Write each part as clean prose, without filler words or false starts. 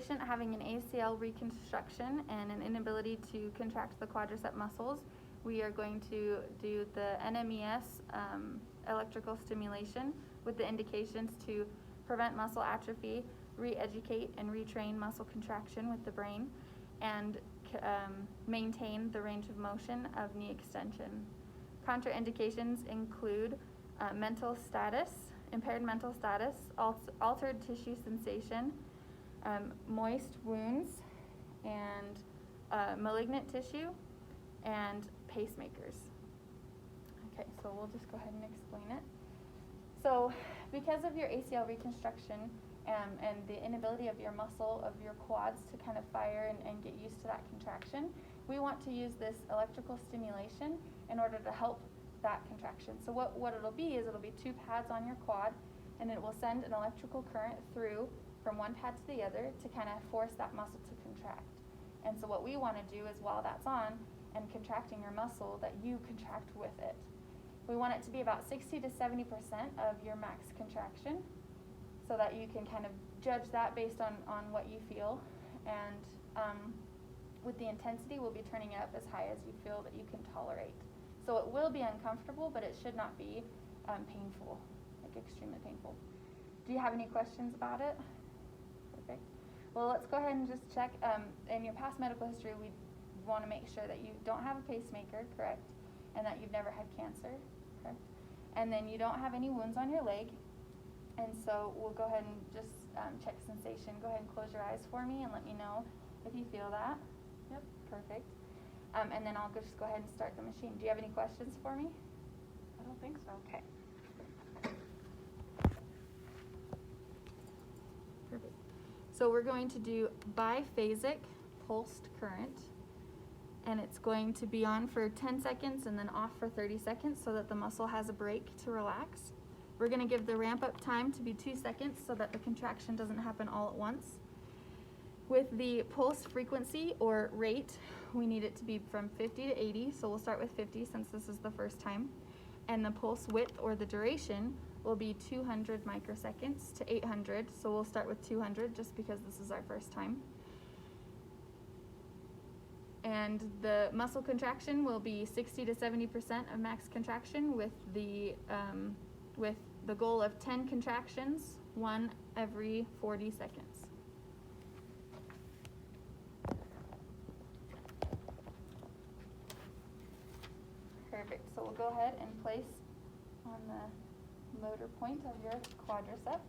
patient having an ACL reconstruction and an inability to contract the quadricep muscles, we are going to do the NMES electrical stimulation with the indications to prevent muscle atrophy, re-educate and retrain muscle contraction with the brain, and maintain the range of motion of knee extension. Contraindications include mental status, impaired mental status, altered tissue sensation, moist wounds, and malignant tissue, and pacemakers. Okay, so we'll just go ahead and explain it. So because of your ACL reconstruction and the inability of your muscle of your quads to kind of fire and get used to that contraction, we want to use this electrical stimulation in order to help that contraction. So what it'll be is it'll be two pads on your quad, and it will send an electrical current through from one pad to the other to kind of force that muscle to contract. And so what we want to do is while that's on and contracting your muscle, that you contract with it. We want it to be about 60 to 70% of your max contraction, so that you can kind of judge that based on what you feel. And with the intensity, we'll be turning it up as high as you feel that you can tolerate. So it will be uncomfortable, but it should not be painful, like extremely painful. Do you have any questions about it? Perfect. Well, let's go ahead and just check. In your past medical history, we want to make sure that you don't have a pacemaker, correct? And that you've never had cancer, correct? And then you don't have any wounds on your leg. And so we'll go ahead and just check sensation. Go ahead and close your eyes for me and let me know if you feel that. Yep, perfect. And then I'll just go ahead and start the machine. Do you have any questions for me? I don't think so. Okay. Perfect. So we're going to do biphasic pulsed current, and it's going to be on for 10 seconds and then off for 30 seconds so that the muscle has a break to relax. We're going to give the ramp up time to be 2 seconds so that the contraction doesn't happen all at once. With the pulse frequency or rate, we need it to be from 50 to 80, so we'll start with 50 since this is the first time. And the pulse width or the duration will be 200 microseconds to 800, so we'll start with 200 just because this is our first time. And the muscle contraction will be 60 to 70% of max contraction with the goal of 10 contractions, one every 40 seconds. Perfect, so we'll go ahead and place on the motor point of your quadricep.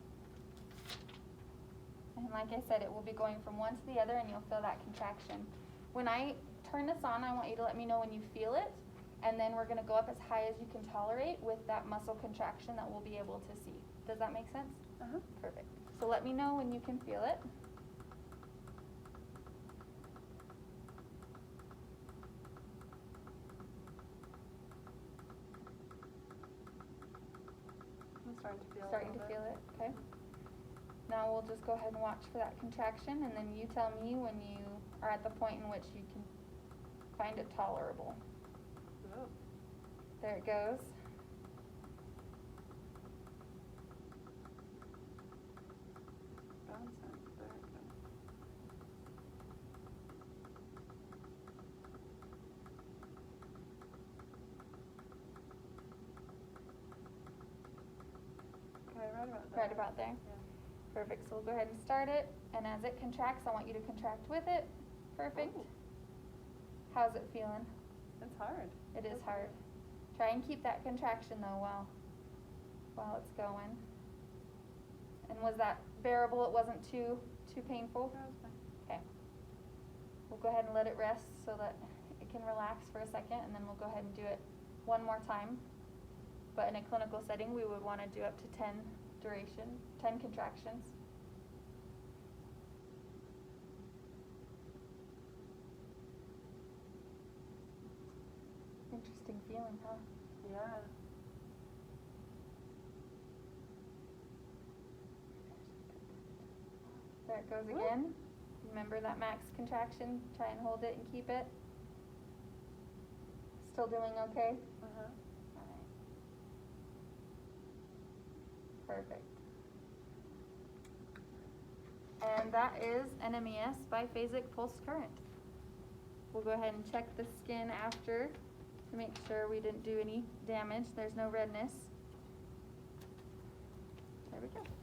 And like I said, it will be going from one to the other and you'll feel that contraction. When I turn this on, I want you to let me know when you feel it, and then we're gonna go up as high as you can tolerate with that muscle contraction that we'll be able to see. Does that make sense? Uh-huh. Perfect. So let me know when you can feel it. I'm starting to feel Starting to feel it, okay. Now we'll just go ahead and watch for that contraction, and then you tell me when you are at the point in which you can find it tolerable. Oh. There it goes. Bouncing. There it goes. Okay, right about there. Right about there. Yeah. Perfect, so we'll go ahead and start it, and as it contracts, I want you to contract with it. Perfect. Ooh. How's it feeling? It's hard. It is Okay. hard. Try and keep that contraction though while it's going. And was that bearable? It wasn't too painful? That was fine. Okay. We'll go ahead and let it rest so that it can relax for a second, and then we'll go ahead and do it one more time. But in a clinical setting, we would want to do up to 10 contractions. Interesting feeling, huh? Yeah. There it goes Woo. again. Remember that max contraction. Try and hold it and keep it. Still doing okay? Uh-huh. All right. Perfect. And that is NMES biphasic pulse current. We'll go ahead and check the skin after to make sure we didn't do any damage. There's no redness. There we go.